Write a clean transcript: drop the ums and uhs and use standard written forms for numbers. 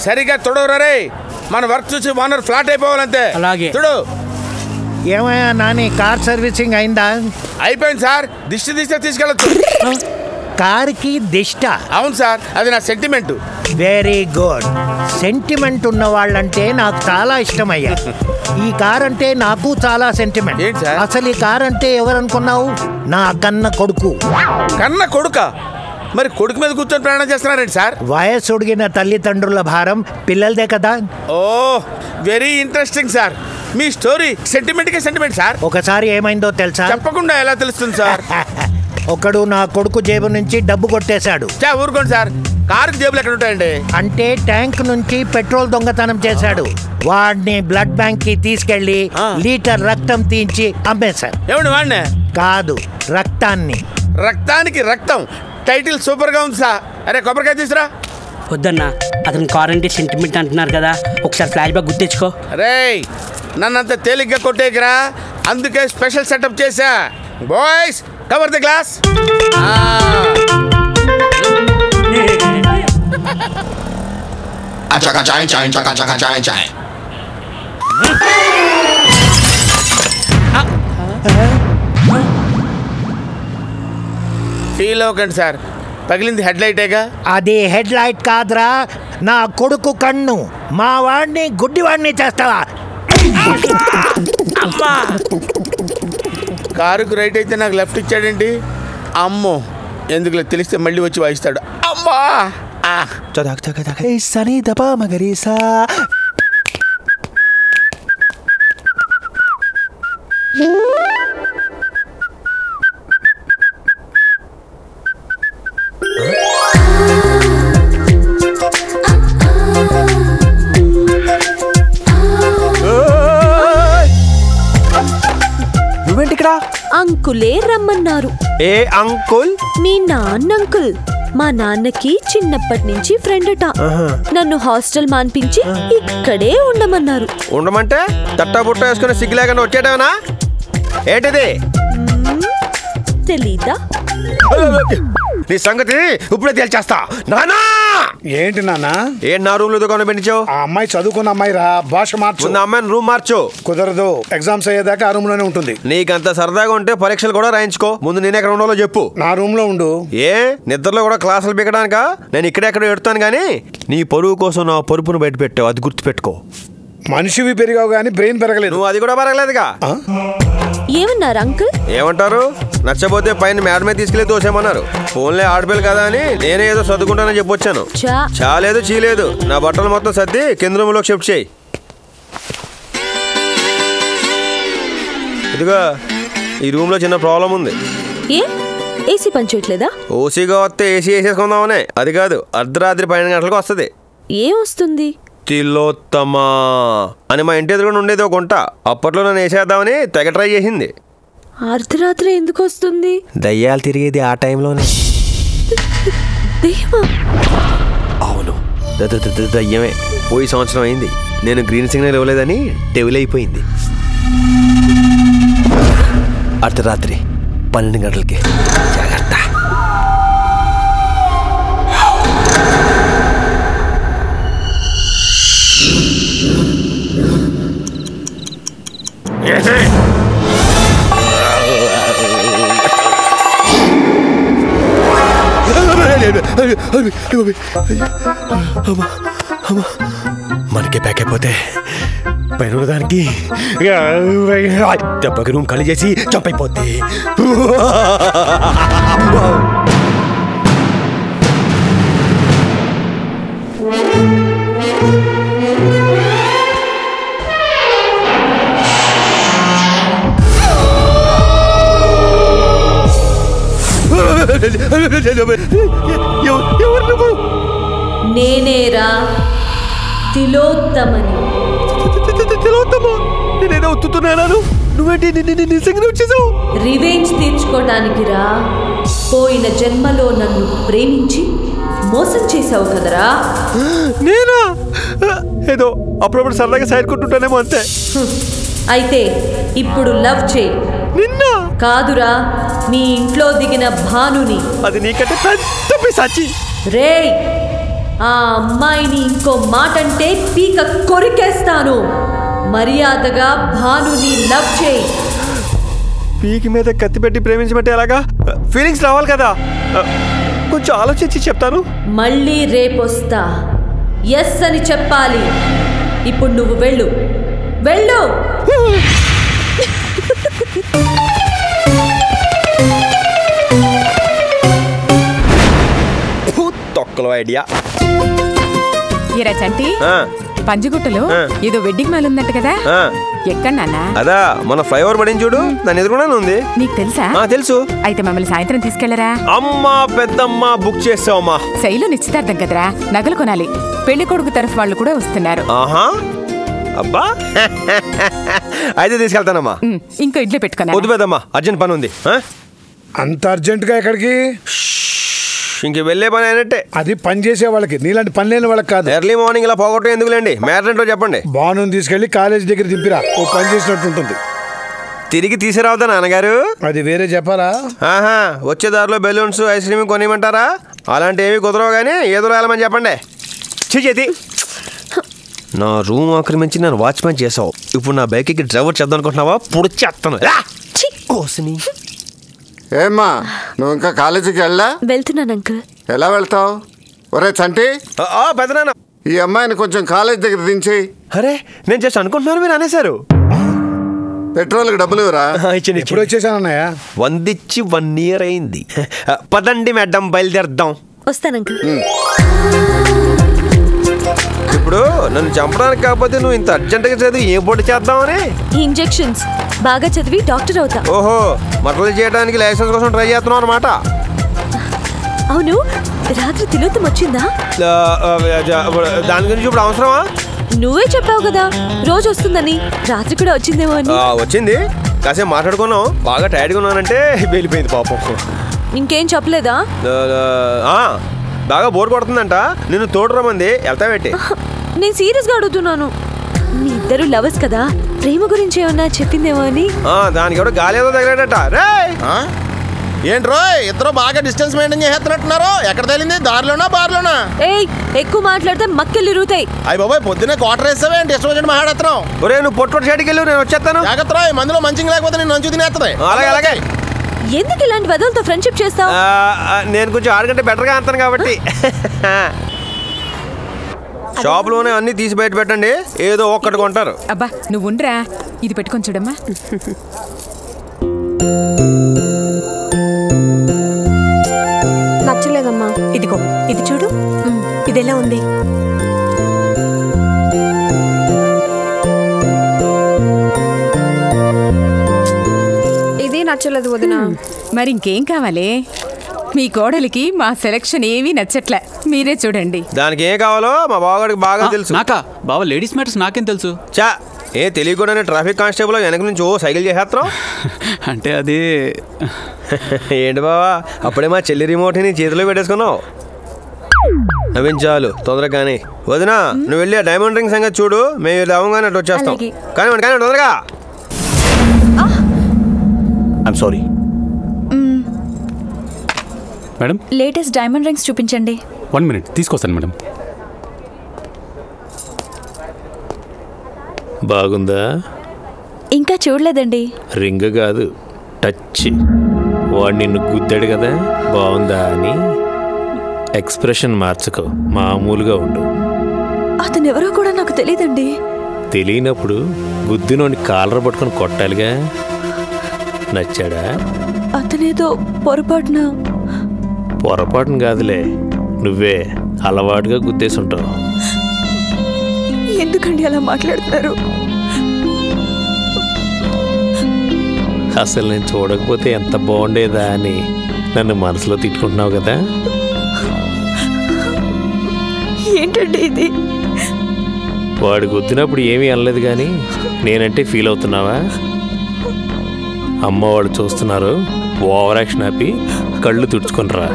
సరిగా తుడవరా రే. మన వర్క్ చూసి ఓనర్ ఫ్లాట్ అయిపోవాలంతే. అలాగే తుడు. ఏమయ్యా నాని, కార్ సర్వీసింగ్ అయిందా? అయిపోయింది సార్. దిష్టి తీస్తే తీసుకెళ్ళచ్చు. కార్కి దిష్ట? అవును సార్, అది నా సెంటిమెంట్. Very good. సెంటిమెంట్ ఉన్న వాళ్ళంటే నాకు చాలా ఇష్టమయ్యా. ఈ కార్ అంటే నాకు చాలా సెంటిమెంట్. అసలు ఈ కార్ అంటే ఎవరనుకున్నావు? నా కన్న కొడుకు. కన్న కొడుక? మరి కొడుకు మీద కూర్చొని ప్రయాణం చేస్తున్నారండి సార్? వయసు ఉడిగిన తల్లిదండ్రుల భారం పిల్లలదే కదా. ఓ వెరీ ఇంట్రెస్టింగ్ సార్. మీ స్టోరీ సెంటిమెంట్కే సెంటిమెంట్ సార్. ఒకసారి ఏమైందో తెలుసా? చెప్పకుండా ఎలా తెలుస్తుంది సార్? ఒకడు నా కొడుకు జేబు నుంచి డబ్బు కొట్టేశాడు. ఊరుకోండి సార్, కారుకి జేబులు ఎక్కడ ఉంటాయండి? అంటే ట్యాంక్ నుంచి పెట్రోల్ దొంగతనం చేశాడు. వాడిని బ్లడ్ బ్యాంక్ కి తీసుకెళ్లి లీటర్ రక్తం తీయించి అమ్మేశారు. ఏమండి వాడిని? కాదు, రక్తాన్ని. రక్తానికి రక్తం టైటిల్ సూపర్ గా ఉంది సార్. అరే కొబ్బరికాయ తీసురా. వద్దన్నా, అతను కార్ అంటే సెంటిమెంట్ అంటున్నారు కదా, ఒకసారి ఫ్లాష్ బ్యాక్ గుర్తించుకో. రే నన్నంత తేలిగ్గా కొట్టేకిరా, అందుకే స్పెషల్ సెటప్ చేశా. Boys cover the glass. Feel అవ్వకండి సార్, పగిలింది హెడ్ లైటేగా. అది హెడ్ లైట్ కాదురా, నా కొడుకు కన్ను. మా వాడిని గుడ్డివాడిని చేస్తావా? కారుకు రైట్ అయితే నాకు లెఫ్ట్ ఇచ్చాడేంటి? అమ్మో, ఎందుకులే, తెలిస్తే మళ్ళీ వచ్చి వాయిస్తాడు. అమ్మా సని దపా మగరీసా. అంకులే రమ్మన్నారు. ఏ అంకుల్? మీ నాన్న అంకుల్. మా నాన్నకి చిన్నప్పటి నుంచి ఫ్రెండ్ అట. నన్ను హాస్టల్ మాన్పించి ఇక్కడే ఉండమన్నారు. ఉండమంటే తట్టా బుట్ట వేసుకుని సిగ్గు లేకుండా వచ్చేటవేనా ఏంటిది? తెలీదా? నీ సంగతి ఇప్పుడే తేల్చేస్తా. నానా ఏంటి నాన్న? ఏం నా రూమ్ లో దుకాణం పెట్టించావు? ఆ అమ్మాయి చదువుకున్న అమ్మాయి రా, భాష మార్చు. ఉన్న అమ్మాయిని రూమ్ మార్చు. కుదరదు, ఎగ్జామ్స్ అయ్యేదాకా ఆ రూమ్ లోనే ఉంటుంది. నీకంత సరదాగా ఉంటే పరీక్షలు కూడా రాయించుకో. ముందు నేను ఎక్కడ ఉండాలో చెప్పు. నా రూమ్ లో ఉండు. ఏ నిద్రలో కూడా క్లాసులు పీకడానికా? నేను ఇక్కడెక్కడ ఎడుతాను గానీ నీ పరువు కోసం నా పరుపును బయట పెట్టావు, అది గుర్తుపెట్టుకో. మనిషివి పెరిగావు గానీ బ్రెయిన్ పెరగలేదు. నువ్వు అది కూడా పెరగలేదుగా. ఏమన్నారు అంకుల్? ఏమంటారు? నచ్చపోతే పైన మేడ మీద తీసుకెళ్లి తోసేమన్నారు. ఫోన్లే ఆడపిల్ల కదా అని నేనే ఏదో చదువుకుంటానని చెప్పొచ్చాను. చాలేదు చీలేదు. నా బట్టలు మొత్తం సర్ది కింద రూమ్ లోకి షిఫ్ట్ చేయి. ఇదిగో ఈ రూమ్ లో చిన్న ప్రాబ్లం ఉంది. ఏసీ పనిచేయట్లేదా? ఓసీగా వస్తే ఏసీ వేసేసుకుందామనే. అది కాదు, అర్ధరాత్రి 12 గంటలకు వస్తుంది. ఏం వస్తుంది? తిలోత్తమా అని మా ఇంటి ఎదురుగా ఉండేది ఒక గుంట. అప్పట్లో నన్ను వేసేద్దామని తెగ ట్రై చేసింది. అర్ధరాత్రి ఎందుకు వస్తుంది? దయ్యాలు తిరిగేది ఆ టైంలోనే. అవును, దయ్యమే. పోయి సంవత్సరం అయింది. నేను గ్రీన్ సిగ్నల్ ఇవ్వలేదని డెవిల్ అయిపోయింది. అర్ధరాత్రి 12 గంటలకి. జాగ్రత్త. మనకే ప్యాక్ అయిపోతే పైన దానికి దెబ్బకి రూమ్ ఖాళీ చేసి జంప్ అయిపోద్ది. నేనేరా తిలోత్తమని. నేనేదో ఉత్తుతున్నాను. నువ్వేంటి నిజంగా వచ్చేసావు? రివెంజ్ తీర్చుకోవడానికి రా. పోయిన జన్మలో నన్ను ప్రేమించి మోసం చేసావు కదరా. నేనా? ఏదో అప్పుడప్పుడు సరదాగా సైడ్ కొట్టుంటానేమో అంతే. అయితే ఇప్పుడు లవ్ చేయి. నిన్న కాదురా, మీ ఇంట్లో దిగిన భానుని. అది నీకంటే పెద్ద పిశాచి. రేయ్, ఆ అమ్మాయిని ఇంకో మాట అంటే పీక కొరికేస్తాను. మర్యాదగా భానుని లవ్ చేయి. పీకి మీద కత్తి పెట్టి ప్రేమించమంటే ఎలాగా? ఫీలింగ్స్ రావాలి కదా, కొంచెం ఆలోచించి చెప్తాను. మళ్ళీ రేపొస్తా. ఎస్ అని చెప్పాలి. ఇప్పుడు నువ్వు వెళ్ళు. వెళ్ళు. తొక్కలో ఐడియా. ఇరా చంటి, పంజగుట్టలో ఏదో వెడ్డింగ్ మాల్ ఉందంట కదా, ఎక్కడ నాన్న? అదా మన ఫ్లైఓవర్ పడింది చూడు, దాని ఎదురుగానే ఉంది. నీకు తెలుసా? తెలుసు. అయితే మమ్మల్ని సాయంత్రం తీసుకెళ్లరా? అమ్మా పెద్దమ్మ బుక్ చేసావమ్మా. శైలు నిశ్చితార్థం కదరా, నగలు కొనాలి. పెళ్లి కొడుకు తరఫు వాళ్ళు కూడా వస్తున్నారు. ఆహా, అబ్బా అయితే తీసుకెళ్తానమ్మా. ఇంకో ఇడ్లీ పెట్టుకున్నా. వద్దు పెద్దమ్మా, అర్జెంట్ పని ఉంది. అంత అర్జెంటుగా ఎక్కడికి? ఇంక వెళ్ళే పని అయినట్టే. అది పని చేసే వాళ్ళకి, నీలాంటి పని లేని వాళ్ళకి కాదు. ఎర్లీ మార్నింగ్ ఇలా పోగొట్టం ఎందుకులేండి, మ్యాటర్ ఏంటో చెప్పండి. బాను తీసుకెళ్లి కాలేజ్ దగ్గర దింపిరా, ఓ పని చేసినట్టు ఉంటుంది. తిరిగి తీసుకురావద్దా నాన్నగారు? అది వేరే చెప్పాలా? ఆహా, వచ్చే దారిలో బెలూన్స్ ఐస్ క్రీమ్ కొనియమంటారా? అలాంటి ఏమి కుదరవు కానీ ఏదో వెళ్ళమని చెప్పండి. చేతి నా రూమ్ ఆక్రమించి నన్ను వాచ్మెన్ చేసావు. ఇప్పుడు నా బైక్కి డ్రైవర్ చేద్దాం అనుకుంటున్నావా? పొడిచేస్తాను. ఏమ్మా, నువ్వు ఇంకా కాలేజీకి వెళ్ళా? వెళ్తున్నాను అంకుల్. ఎలా వెళ్తావు? ఒరే చంటి, పెద్దనాన్న ఈ అమ్మాయిని కొంచెం కాలేజ్ దగ్గర దించి. అరే నేను జస్ట్ అనుకుంటున్నాను, మీరు అనేశారు. పెట్రోల్కి డబ్బులు ఇవ్వరా? ఎప్పుడు వచ్చేసానన్నయ్య? 100 ఇచ్చి 1 year అయింది. పదండి మేడం, బయలుదేరదాం. వస్తాను అంకుల్. ఇప్పుడు నన్ను చంపడానికి కాకపోతే నువ్వు ఇంత అర్జెంటుగా చదివి ఏ పొడి చేద్దామని? ఇంజెక్షన్స్ బాగా చదివి డాక్టర్ అవుతా. ఓహో, మటలు చేయడానికి లైసెన్స్ కోసం ట్రై చేస్తున్నావు అనమాట. అవును, రాత్రి తిలోత్తం వచ్చిందా? దాని గురించి ఇప్పుడు అవసరమా? నువ్వే చెప్పావు కదా రోజు వస్తుందని. రాత్రి కూడా వచ్చిందేమో అని. వచ్చింది, కాసేపు మాట్లాడుకున్నాం. బాగా టైర్డ్గా ఉన్నానంటే వెళ్ళిపోయింది పాపం. ఇంకేం చెప్పలేదా? బాగా బోర్ కొడుతుందంట, నిన్ను తోడురమంది. వెళ్తావేంటి? నేను సీరియస్ గా అడుగుతున్నాను. మీ ఇద్దరు లవర్స్ కదా, ప్రేమ గురించి ఏమన్నా చెప్పిందేమో అని. దానికి ఎవడో గాలి ఏదో తగిలేడట. ఏంట్రో ఇద్దరు బాగా డిస్టెన్స్ మెయింటైన్ చేస్తున్నట్టున్నారు. ఎక్కడ తగిలింది? దారిలోనా బార్లోనా? ఏయ్, ఎక్కువ మాట్లాడితే మక్కెళ్ళు ఇరుగుతాయి. అయ్యి బాబాయ్, పొద్దున్నే క్వార్టర్ వేస్తావే ఏంటి? ఇష్టం వచ్చినట్టు మాట్లాడుతున్నావు. ఒరే నువ్వు పొట్టుకొట్టి సైడ్కి వెళ్ళు, నేను వచ్చేస్తాను. జాగ్రత్త, మందులో మంచిగా లేకపోతే నేను మంచి తినేస్తుంది. అలాగే అలాగే. ఎందుకు ఇలాంటి వదలతో ఫ్రెండ్షిప్ చేస్తావు? నేను కొంచెం 6 గంటలు బెటర్గా అంటాను కాబట్టి. షాప్లోనే అన్ని తీసి బయట పెట్టండి, ఏదో ఒక్కటి కొంటారు. అబ్బా నువ్వు ఉండరా, ఇది పెట్టుకొని చూడమ్మా. నచ్చలేదమ్మా. ఇదిగో ఇది చూడు, ఇది ఎలా ఉంది? ఇది నచ్చలేదు వదినా. మరి ఇంకేం కావాలి? మీ కోడలికి మా సెలక్షన్ ఏమీ నచ్చట్లే, మీరే చూడండి. దానికి ఏం కావాలో మా బావగాడికి బాగా తెలుసు. నాకా బావ లేడీస్ మ్యాటర్స్ నాకేం తెలుసు? చా ఏ తెలియకుండానే ట్రాఫిక్ కానిస్టేబుల్ వెనక నుంచి సైకిల్ చేసేస్తున్నావు అంటే అది ఏంటి బావా, అప్పుడే మా చెల్లి రిమోట్ ని చేతిలో పెట్టేసుకున్నావు. నవ్వించాలు తొందరగా కానీ. వదినా నువ్వు వెళ్ళి ఆ డైమండ్ రింగ్ సంగతి చూడు, మేము రావంగానే అటు వచ్చేస్తాం. కానీ కానీ తొందరగా. I'm sorry madam. Latest diamond rings చూపించండి. 1 minute తీసుకొస్తాను మేడం. బాగుందా? ఇంకా చూడలేదండి. రింగ్ కాదు, టచ్. వాడు నిన్ను గుద్దాడు కదా, బాగుందా అని. ఎక్స్ప్రెషన్ మార్చుకో, మామూలుగా ఉండు. అతను ఎవరో కూడా నాకు తెలియదండి. తెలియనప్పుడు గుద్దినోని కాలర్ పట్టుకొని కొట్టాలిగా. నచ్చాడా? అతనేదో పొరపాటున. పొరపాటును కాదులే, నువ్వే అలవాటుగా గుద్దేసుంటావు. ఎందుకండి అలా మాట్లాడుతున్నారు? అసలు నేను చూడకపోతే ఎంత బాగుండేదా అని నన్ను మనసులో తిట్టుకుంటున్నావు కదా. ఏంటండి ఇది? వాడు గుద్దినప్పుడు ఏమీ అనలేదు కానీ నేనంటే ఫీల్ అవుతున్నావా? అమ్మ వాళ్ళు చూస్తున్నారు, ఓవర్ యాక్షన్ ఆపి కళ్ళు తుడుచుకునిరా.